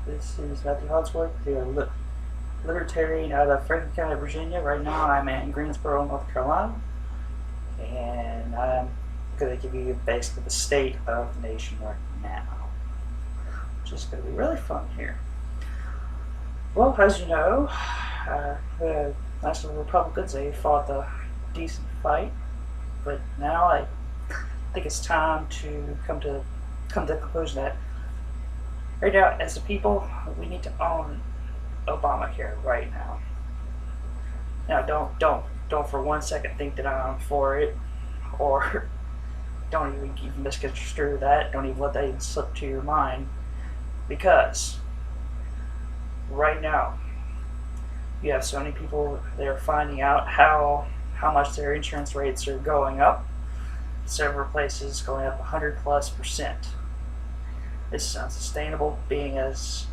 This is Matthew Hodsworth, the Libertarian out of Franklin County, Virginia. Right now I'm in Greensboro, North Carolina, and I'm going to give you basically the state of the nation right now, which is going to be really fun here. Well, as you know, the National Republicans, they fought a decent fight, but now I think it's time to come to the conclusion that right now, as a people, we need to own Obamacare right now. Now, don't for one second think that I'm for it, or don't even misconstrue that. Don't even let that even slip to your mind, because right now you have so many people that are finding out how much their insurance rates are going up. Several places going up 100+%. This is unsustainable, being as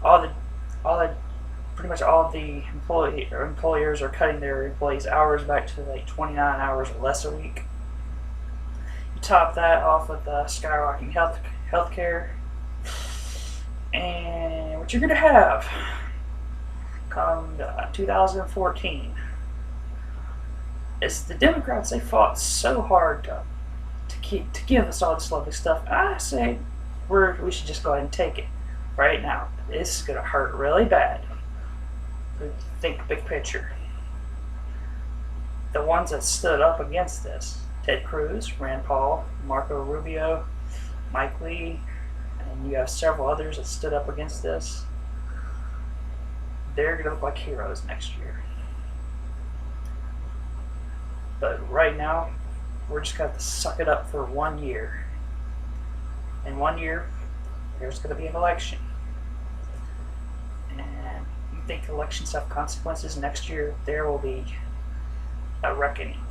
all the pretty much all of the employers are cutting their employees' hours back to like 29 hours or less a week. You top that off with skyrocketing healthcare, and what you're going to have come 2014 is the Democrats. They fought so hard to give us all this lovely stuff. I say we should just go ahead and take it right now. This is going to hurt really bad. Think big picture. The ones that stood up against this: Ted Cruz, Rand Paul, Marco Rubio, Mike Lee, and you have several others that stood up against this. They're going to look like heroes next year. But right now, we're just going to have to suck it up for 1 year. In 1 year, there's going to be an election. And you think elections have consequences? Next year, there will be a reckoning.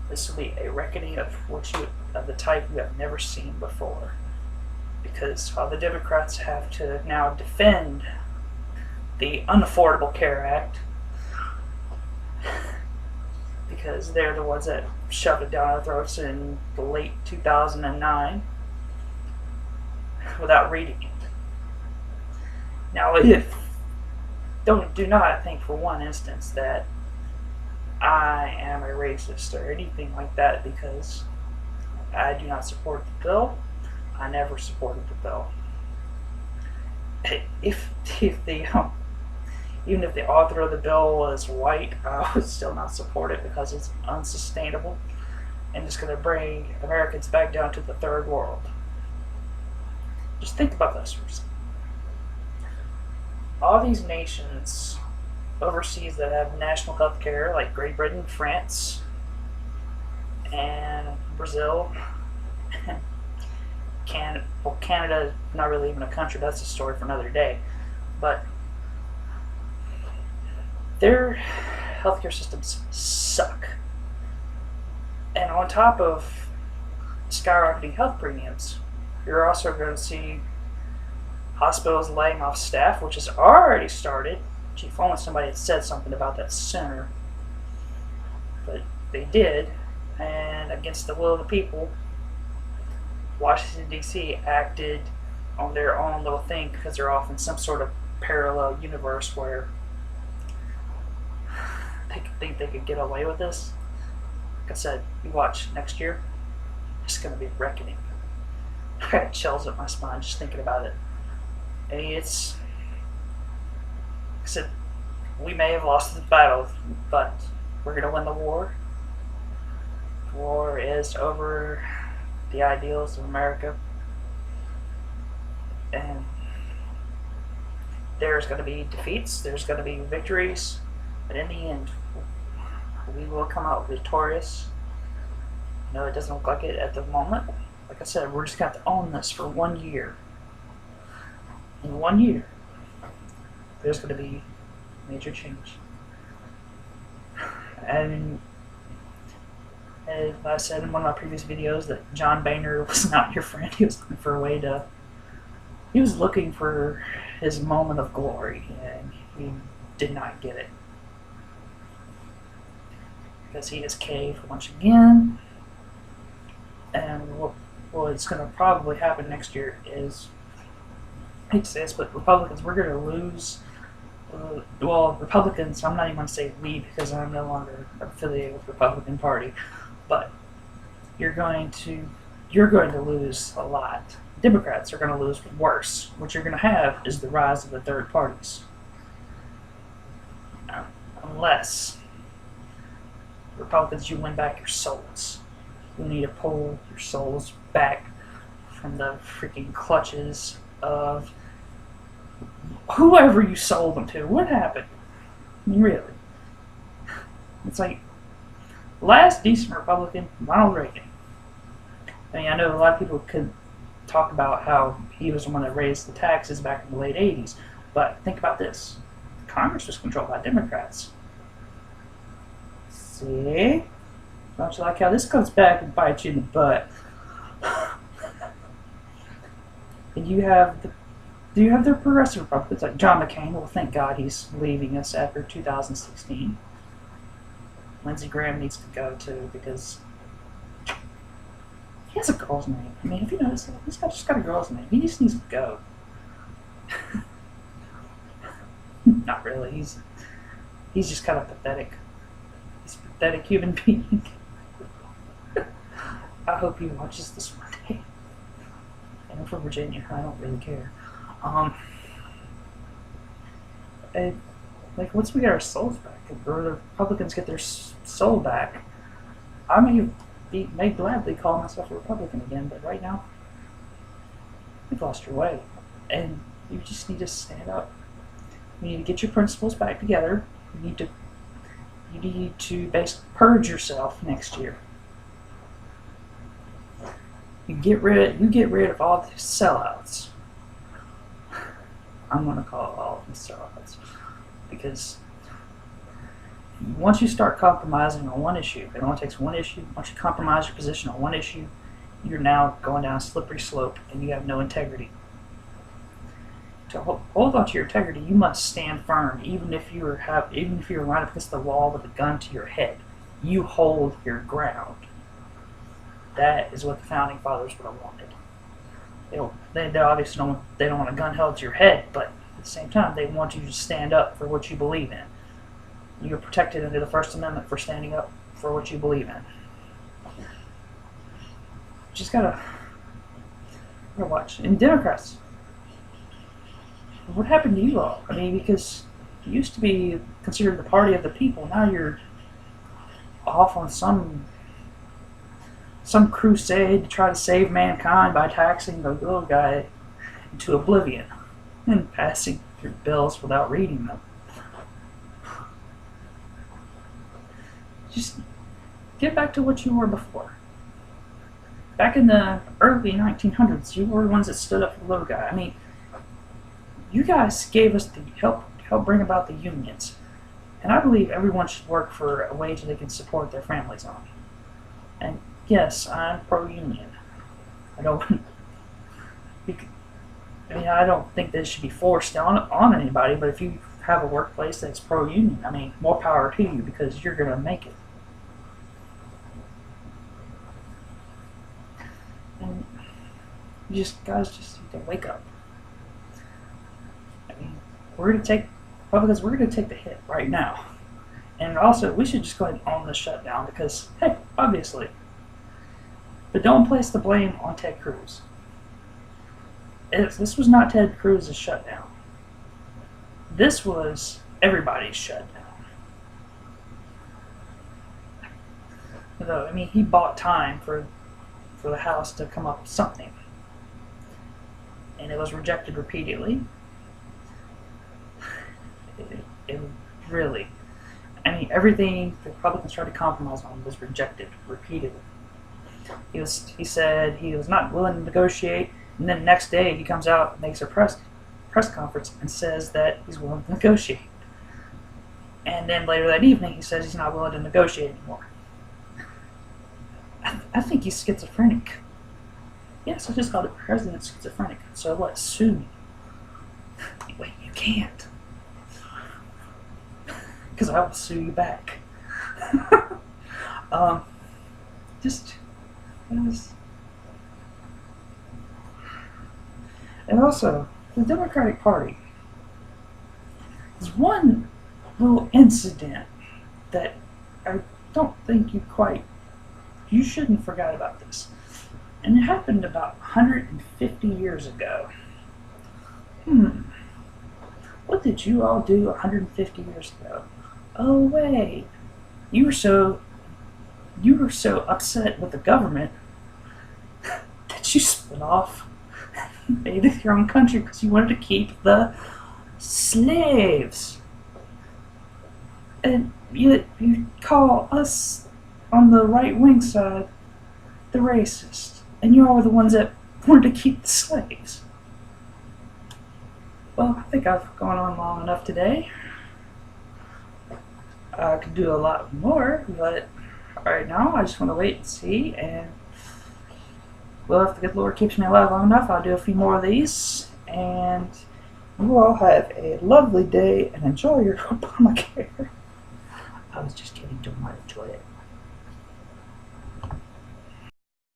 This will be a reckoning of the type you have never seen before. Because while the Democrats have to now defend the Unaffordable Care Act, because they're the ones that shoved it down our throats in the late 2009 without reading it. Now, do not think for one instance that I am a racist or anything like that, because I do not support the bill. I never supported the bill. Even if the author of the bill was white, I would still not support it, because it's unsustainable and it's going to bring Americans back down to the third world. Just think about this for a second. All these nations overseas that have national health care, like Great Britain, France, and Brazil, Canada is not really even a country. That's a story for another day. But their healthcare systems suck. And on top of skyrocketing health premiums, you're also going to see hospitals laying off staff, which has already started. If only somebody had said something about that sooner. But they did, and against the will of the people, Washington, D.C. acted on their own little thing, because they're off in some sort of parallel universe where they think they could get away with this. Like I said, you watch next year, it's going to be reckoning. I got chills up my spine just thinking about it. I mean, it's... Like I said, we may have lost the battle, but we're going to win the war. The war is over the ideals of America. And there's going to be defeats, there's going to be victories, but in the end, we will come out victorious. No, it doesn't look like it at the moment. Like I said, we're just going to have to own this for 1 year. In 1 year, there's going to be major change. And as I said in one of my previous videos, that John Boehner was not your friend. He was looking for a way to... He was looking for his moment of glory, and he did not get it. Because he has caved once again. And what's going to probably happen next year is I hate to say this, but Republicans, we're going to lose. Well, Republicans, I'm not even going to say we because I'm no longer affiliated with the Republican Party, but you're going to lose a lot. Democrats are going to lose worse. What you're going to have is the rise of the third parties. Unless Republicans, you win back your souls. You need to pull your souls back from the freaking clutches of whoever you sold them to. What happened? I mean, really. It's like, last decent Republican, Ronald Reagan. I mean, I know a lot of people could talk about how he was the one that raised the taxes back in the late 80s, but think about this. Congress was controlled by Democrats. See? Don't you like how this comes back and bites you in the butt? And you have the progressive Republicans like John McCain. Well, thank God he's leaving us after 2016. Lindsey Graham needs to go too because he has a girl's name. I mean, if you notice, this guy's just got a girl's name. He just needs to go. Not really. He's just kind of pathetic. He's a pathetic human being. I hope he watches this one day. And I'm from Virginia. I don't really care. And, like, once we get our souls back, or the Republicans get their soul back, I may gladly call myself a Republican again, but right now, you've lost your way. And you just need to stand up. You need to get your principles back together. You need to basically purge yourself next year. You get rid of all the sellouts. I'm going to call all of them sellouts because once you start compromising on one issue, it only takes one issue. Once you compromise your position on one issue, you're now going down a slippery slope, and you have no integrity. To hold on to your integrity, you must stand firm, even if you're right up against the wall with a gun to your head. You hold your ground. That is what the founding fathers would have wanted. They obviously don't want a gun held to your head, but at the same time, they want you to stand up for what you believe in. You're protected under the First Amendment for standing up for what you believe in. Just gotta watch. And Democrats, what happened to you all? I mean, because you used to be considered the party of the people. Now you're off on some crusade to try to save mankind by taxing the little guy into oblivion and passing through bills without reading them. Just get back to what you were before. Back in the early 1900s, you were the ones that stood up for the little guy. I mean, you guys gave us the help bring about the unions. And I believe everyone should work for a wage they can support their families on. And yes, I'm pro-union. I don't think this should be forced on anybody, but if you have a workplace that's pro-union, I mean, more power to you because you're going to make it. And guys just need to wake up. I mean, Republicans, we're going to take the hit right now. And also, we should just go ahead and own the shutdown because, hey, obviously. But don't place the blame on Ted Cruz. This was not Ted Cruz's shutdown. This was everybody's shutdown. Though, I mean, he bought time for the House to come up with something. And it was rejected repeatedly. It really, I mean, everything the Republicans tried to compromise on was rejected repeatedly. He said he was not willing to negotiate, and then the next day he comes out and makes a press conference and says that he's willing to negotiate. And then later that evening he says he's not willing to negotiate anymore. I think he's schizophrenic. Yes, I just called the president schizophrenic. So what? Sue me. Wait, you can't. Because I will sue you back. And also, the Democratic Party. There's one little incident that I don't think you shouldn't forget about this. And it happened about 150 years ago. What did you all do 150 years ago? Oh wait, you were so upset with the government that you split off and made it your own country because you wanted to keep the slaves. And you call us on the right-wing side the racists, and you all were the ones that wanted to keep the slaves. Well, I think I've gone on long enough today. I could do a lot more, but right now I just want to wait and see, and well, if the good Lord keeps me alive long enough, I'll do a few more of these, and you all have a lovely day and enjoy your Obamacare. I was just kidding, don't want to enjoy it.